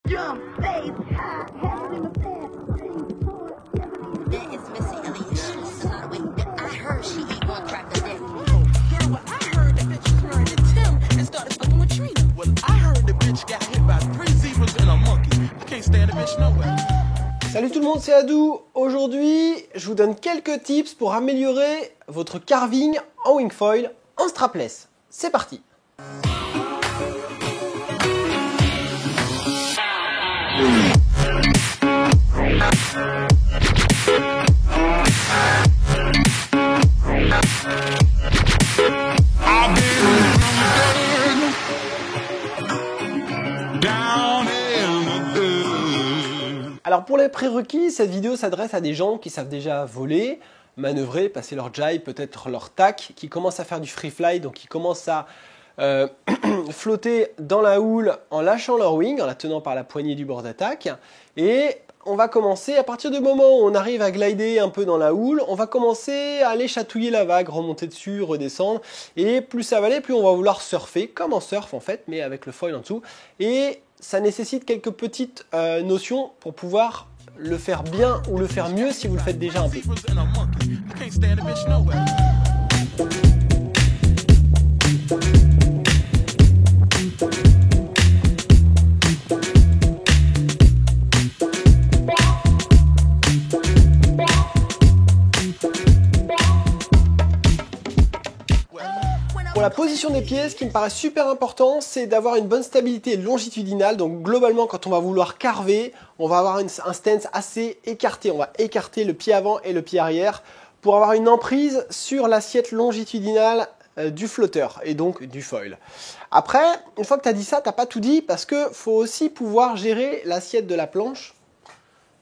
Jump, babe, high, head in the bed, That is Missy Elliott. She lost a lot of weight. I heard she eat one crack a day. Yeah, well, I heard the bitch was married to Tim and started fucking with Trina. Well, I heard the bitch got hit by 3 zebras and a monkey. I can't stand the bitch nowhere. Salut tout le monde, c'est Adou. Aujourd'hui, je vous donne quelques tips pour améliorer votre carving en wingfoil en strapless. C'est parti. Alors pour les prérequis, cette vidéo s'adresse à des gens qui savent déjà voler, manœuvrer, passer leur jibe, peut-être leur tac, qui commencent à faire du free fly, donc qui commencent à flotter dans la houle en lâchant leur wing, en la tenant par la poignée du bord d'attaque. Et on va commencer, à partir du moment où on arrive à glider un peu dans la houle, on va commencer à aller chatouiller la vague, remonter dessus, redescendre. Et plus ça va aller, plus on va vouloir surfer, comme en surf en fait, mais avec le foil en dessous. Et ça nécessite quelques petites notions pour pouvoir le faire bien ou le faire mieux si vous le faites déjà un peu. Pour la position des pieds, ce qui me paraît super important, c'est d'avoir une bonne stabilité longitudinale. Donc globalement, quand on va vouloir carver, on va avoir un stance assez écarté. On va écarter le pied avant et le pied arrière pour avoir une emprise sur l'assiette longitudinale du flotteur et donc du foil. Après, une fois que tu as dit ça, tu n'as pas tout dit parce qu'il faut aussi pouvoir gérer l'assiette de la planche.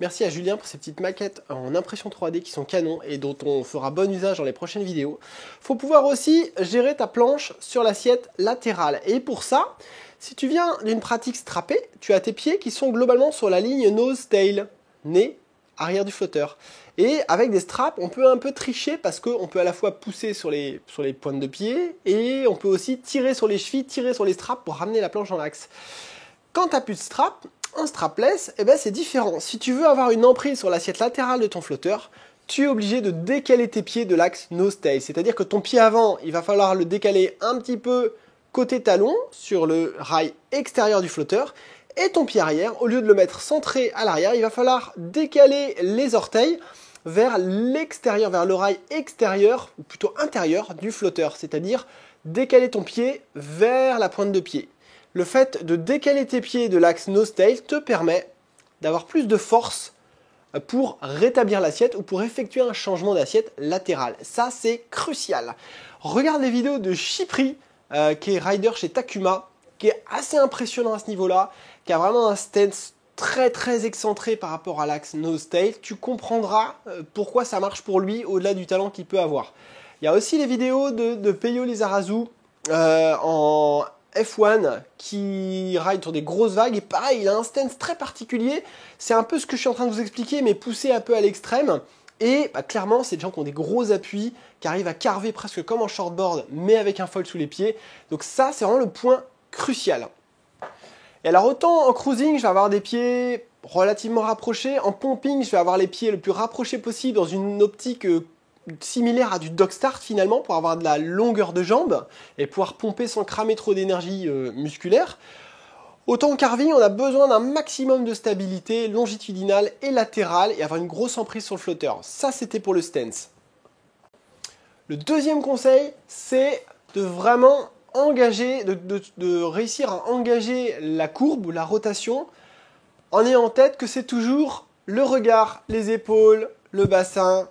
Merci à Julien pour ces petites maquettes en impression 3D qui sont canons et dont on fera bon usage dans les prochaines vidéos. Il faut pouvoir aussi gérer ta planche sur l'assiette latérale. Et pour ça, si tu viens d'une pratique strappée, tu as tes pieds qui sont globalement sur la ligne nose-tail, nez, arrière du flotteur. Et avec des straps, on peut un peu tricher parce qu'on peut à la fois pousser sur les pointes de pied et on peut aussi tirer sur les chevilles, tirer sur les straps pour ramener la planche en axe. Quand tu n'as plus de strap, en strapless, eh ben c'est différent. Si tu veux avoir une emprise sur l'assiette latérale de ton flotteur, tu es obligé de décaler tes pieds de l'axe nose-tail. C'est-à-dire que ton pied avant, il va falloir le décaler un petit peu côté talon sur le rail extérieur du flotteur. Et ton pied arrière, au lieu de le mettre centré à l'arrière, il va falloir décaler les orteils vers l'extérieur, vers le rail extérieur, ou plutôt intérieur du flotteur. C'est-à-dire décaler ton pied vers la pointe de pied. Le fait de décaler tes pieds de l'axe nose-tail te permet d'avoir plus de force pour rétablir l'assiette ou pour effectuer un changement d'assiette latérale. Ça, c'est crucial. Regarde les vidéos de Chypri, qui est rider chez Takuma, qui est assez impressionnant à ce niveau-là, qui a vraiment un stance très très excentré par rapport à l'axe nose-tail. Tu comprendras pourquoi ça marche pour lui au-delà du talent qu'il peut avoir. Il y a aussi les vidéos de Peyo Lizarazu en F1 qui ride sur des grosses vagues et pareil, il a un stance très particulier. C'est un peu ce que je suis en train de vous expliquer, mais poussé un peu à l'extrême. Et clairement, c'est des gens qui ont des gros appuis, qui arrivent à carver presque comme en shortboard, mais avec un foil sous les pieds. Donc ça, c'est vraiment le point crucial. Et alors autant en cruising, je vais avoir des pieds relativement rapprochés. En pumping, je vais avoir les pieds le plus rapprochés possible dans une optique similaire à du dog start finalement pour avoir de la longueur de jambe et pouvoir pomper sans cramer trop d'énergie musculaire. Autant en carving, on a besoin d'un maximum de stabilité longitudinale et latérale et avoir une grosse emprise sur le flotteur. Ça, c'était pour le stance. Le deuxième conseil, c'est de vraiment engager, de réussir à engager la courbe ou la rotation en ayant en tête que c'est toujours le regard, les épaules, le bassin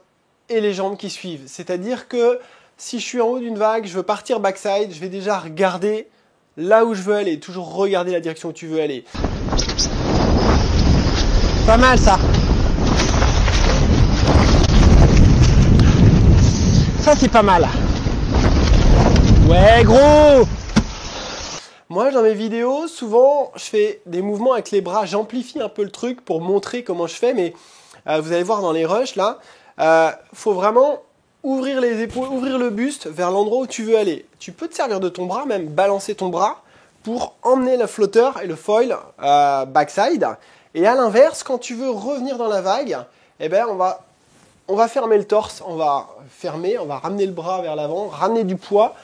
et les jambes qui suivent. C'est-à-dire que si je suis en haut d'une vague, je veux partir backside, je vais déjà regarder là où je veux aller, toujours regarder la direction où tu veux aller. Pas mal ça. Ça c'est pas mal. Ouais gros. Moi dans mes vidéos, souvent je fais des mouvements avec les bras, j'amplifie un peu le truc pour montrer comment je fais, mais vous allez voir dans les rushs là, faut vraiment ouvrir les épaules, ouvrir le buste vers l'endroit où tu veux aller. Tu peux te servir de ton bras, même balancer ton bras pour emmener le flotteur et le foil backside. Et à l'inverse, quand tu veux revenir dans la vague, eh ben on va fermer le torse, on va ramener le bras vers l'avant, ramener du poids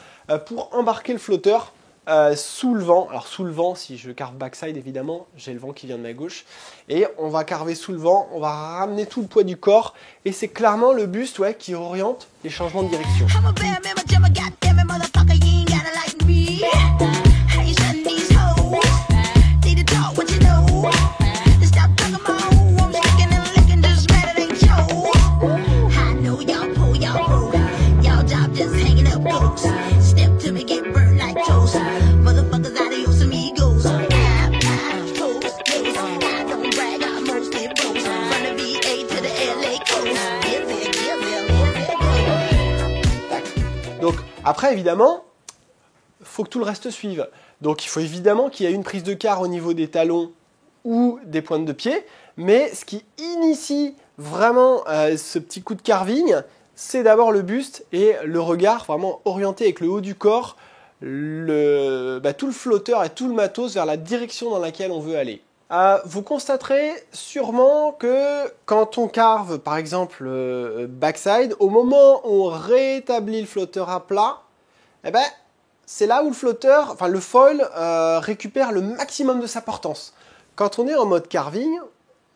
pour embarquer le flotteur sous le vent. Alors sous le vent, si je carve backside évidemment, j'ai le vent qui vient de ma gauche. Et on va carver sous le vent, on va ramener tout le poids du corps. Et c'est clairement le buste qui oriente les changements de direction. I'm a bad man, but you're a goddamn motherfucker. You ain't gotta like me. I ain't shutting these hoes. Need to talk what you know. Stop talking about who I'm sticking and licking. Just mad it ain't Joe. I know y'all pull, y'all broke. Y'all job just hanging up ghosts. Step to me, get burnt like toast. Motherfuckers adios amigos. Toast, toast. I don't brag, I mostly boast. From the VA to the LA coast. Give it, give it, give it. Donc après évidemment, faut que tout le reste suive. Donc il faut évidemment qu'il y ait une prise de quart au niveau des talons ou des pointes de pied. Mais ce qui initie vraiment ce petit coup de carving, c'est d'abord le buste et le regard vraiment orienté avec le haut du corps, tout le flotteur et tout le matos vers la direction dans laquelle on veut aller. Vous constaterez sûrement que quand on carve par exemple backside, au moment où on rétablit le flotteur à plat, eh ben, c'est là où le foil récupère le maximum de sa portance. Quand on est en mode carving,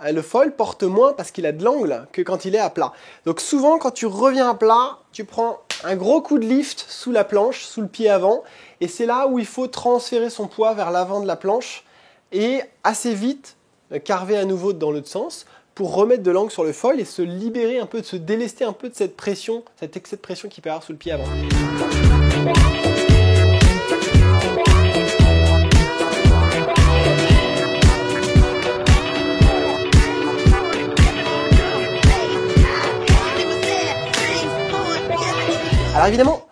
le foil porte moins parce qu'il a de l'angle que quand il est à plat. Donc souvent quand tu reviens à plat, tu prends un gros coup de lift sous la planche, sous le pied avant, et c'est là où il faut transférer son poids vers l'avant de la planche et assez vite carver à nouveau dans l'autre sens pour remettre de l'angle sur le foil et se libérer un peu, de se délester un peu de cette pression, cet excès de pression qu'il peut y avoir sous le pied avant. Alors évidemment,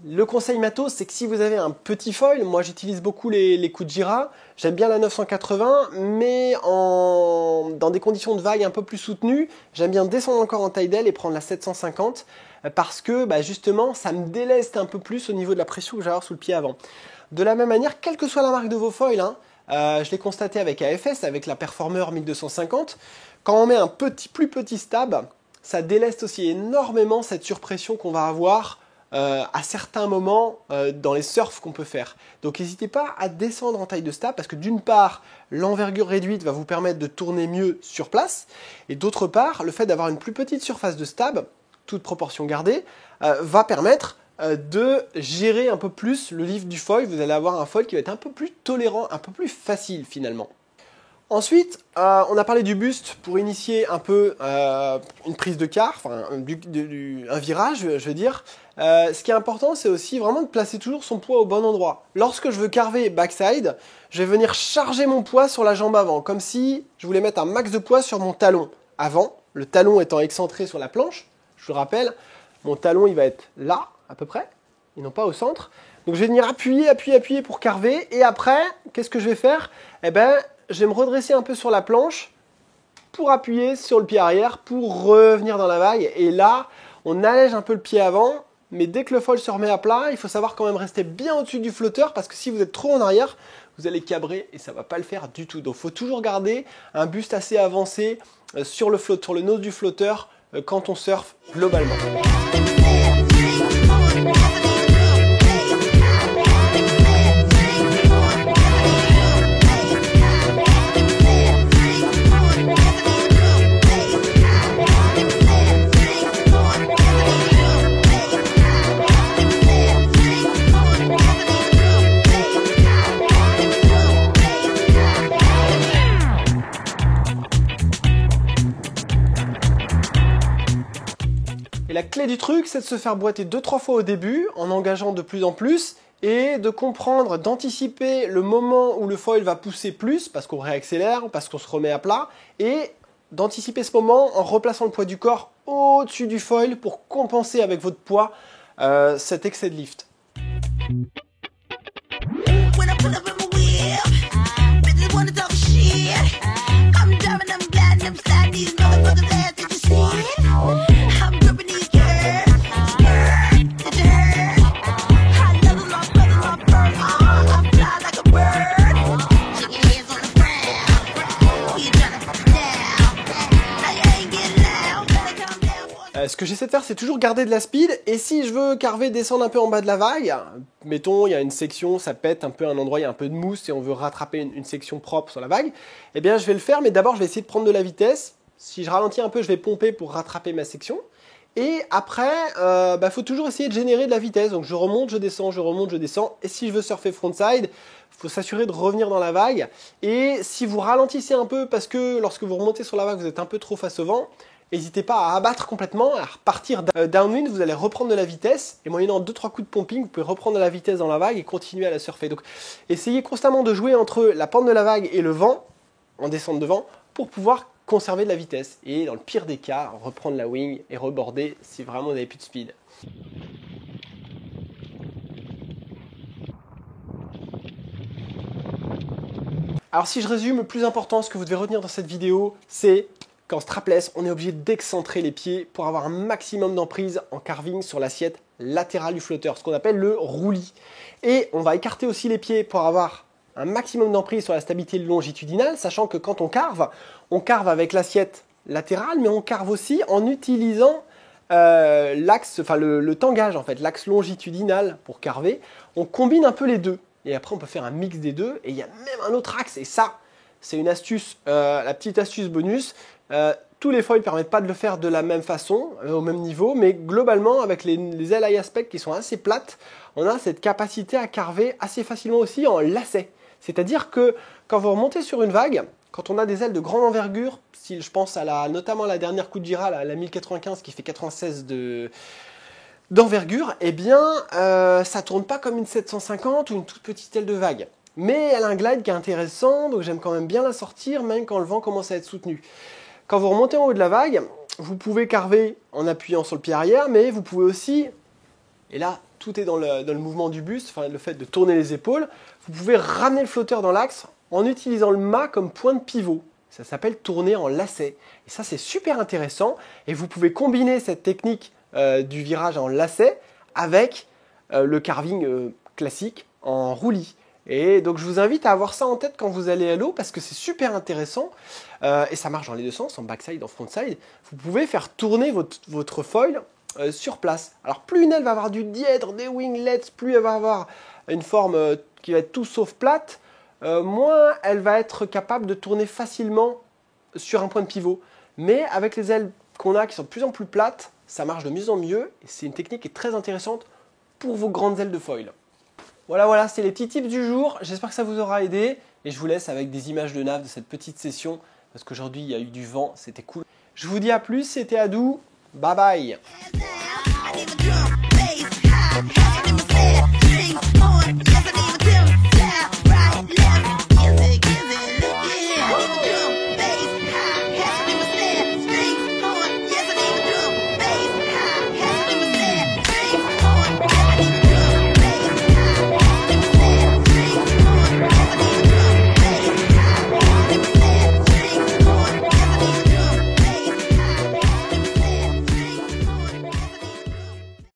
le conseil matos, c'est que si vous avez un petit foil, moi j'utilise beaucoup les Kujira, j'aime bien la 980, mais dans des conditions de vague un peu plus soutenues, j'aime bien descendre encore en taille d'aile et prendre la 750 parce que justement ça me déleste un peu plus au niveau de la pression que j'ai sous le pied avant. De la même manière, quelle que soit la marque de vos foils, je l'ai constaté avec AFS, avec la Performer 1250, quand on met un plus petit stab, ça déleste aussi énormément cette surpression qu'on va avoir à certains moments dans les surfs qu'on peut faire. Donc n'hésitez pas à descendre en taille de stab parce que d'une part, l'envergure réduite va vous permettre de tourner mieux sur place et d'autre part, le fait d'avoir une plus petite surface de stab, toute proportion gardée, va permettre de gérer un peu plus le lift du foil. Vous allez avoir un foil qui va être un peu plus tolérant, un peu plus facile finalement. Ensuite, on a parlé du buste pour initier un peu une prise de quart, enfin un virage, je veux dire. Ce qui est important, c'est aussi vraiment de placer toujours son poids au bon endroit. Lorsque je veux carver backside, je vais venir charger mon poids sur la jambe avant, comme si je voulais mettre un max de poids sur mon talon avant, le talon étant excentré sur la planche. Je vous le rappelle, mon talon il va être là, à peu près, et non pas au centre. Donc je vais venir appuyer pour carver, et après, qu'est-ce que je vais faire? Eh ben, je vais me redresser un peu sur la planche pour appuyer sur le pied arrière pour revenir dans la vague. Et là, on allège un peu le pied avant, mais dès que le foil se remet à plat, il faut savoir quand même rester bien au-dessus du flotteur parce que si vous êtes trop en arrière, vous allez cabrer et ça ne va pas le faire du tout. Donc il faut toujours garder un buste assez avancé sur le nose du flotteur quand on surfe globalement. La clé du truc, c'est de se faire boiter 2-3 fois au début, en engageant de plus en plus, et de comprendre, d'anticiper le moment où le foil va pousser plus, parce qu'on réaccélère, parce qu'on se remet à plat, et d'anticiper ce moment en replaçant le poids du corps au-dessus du foil pour compenser avec votre poids cet excès de lift. Bird. Ce que j'essaie de faire, c'est toujours garder de la speed. Et si je veux carver, descendre un peu en bas de la vague, mettons, il y a une section, ça pète un peu un endroit, il y a un peu de mousse et on veut rattraper une section propre sur la vague, eh bien, je vais le faire, mais d'abord, je vais essayer de prendre de la vitesse. Si je ralentis un peu, je vais pomper pour rattraper ma section. Et après, faut toujours essayer de générer de la vitesse. Donc, je remonte, je descends, je remonte, je descends. Et si je veux surfer frontside, il faut s'assurer de revenir dans la vague. Et si vous ralentissez un peu parce que lorsque vous remontez sur la vague, vous êtes un peu trop face au vent, n'hésitez pas à abattre complètement, à repartir downwind, vous allez reprendre de la vitesse, et moyennant 2-3 coups de pumping, vous pouvez reprendre de la vitesse dans la vague et continuer à la surfer. Donc essayez constamment de jouer entre la pente de la vague et le vent, en descente de vent, pour pouvoir conserver de la vitesse. Et dans le pire des cas, reprendre la wing et reborder si vraiment vous n'avez plus de speed. Alors si je résume, le plus important, ce que vous devez retenir dans cette vidéo, c'est qu'en strapless, on est obligé d'excentrer les pieds pour avoir un maximum d'emprise en carving sur l'assiette latérale du flotteur, ce qu'on appelle le roulis. Et on va écarter aussi les pieds pour avoir un maximum d'emprise sur la stabilité longitudinale, sachant que quand on carve avec l'assiette latérale, mais on carve aussi en utilisant l'axe, enfin le tangage en fait, l'axe longitudinal pour carver. On combine un peu les deux. Et après, on peut faire un mix des deux. Et il y a même un autre axe. Et ça, c'est une astuce, la petite astuce bonus. Tous les foils ne permettent pas de le faire de la même façon, au même niveau. Mais globalement, avec les LI aspect qui sont assez plates, on a cette capacité à carver assez facilement aussi en lacet. C'est-à-dire que quand vous remontez sur une vague, quand on a des ailes de grande envergure, si je pense à notamment la dernière coup de gira, la 1095 qui fait 96 d'envergure, eh bien, ça tourne pas comme une 750 ou une toute petite aile de vague. Mais elle a un glide qui est intéressant, donc j'aime quand même bien la sortir, même quand le vent commence à être soutenu. Quand vous remontez en haut de la vague, vous pouvez carver en appuyant sur le pied arrière, mais vous pouvez aussi, et là, tout est dans le mouvement du buste, enfin le fait de tourner les épaules, vous pouvez ramener le flotteur dans l'axe en utilisant le mât comme point de pivot. Ça s'appelle tourner en lacet. Et ça, c'est super intéressant. Et vous pouvez combiner cette technique du virage en lacet avec le carving classique en roulis. Et donc je vous invite à avoir ça en tête quand vous allez à l'eau parce que c'est super intéressant et ça marche dans les deux sens, en backside, en frontside. Vous pouvez faire tourner votre foil sur place. Alors plus une aile va avoir du dièdre, des winglets, plus elle va avoir une forme qui va être tout sauf plate, moins elle va être capable de tourner facilement sur un point de pivot. Mais avec les ailes qu'on a qui sont de plus en plus plates, ça marche de mieux en mieux et c'est une technique qui est très intéressante pour vos grandes ailes de foil. Voilà, c'est les petits tips du jour. J'espère que ça vous aura aidé et je vous laisse avec des images de nav de cette petite session parce qu'aujourd'hui il y a eu du vent, c'était cool. Je vous dis à plus, c'était Adou, bye bye.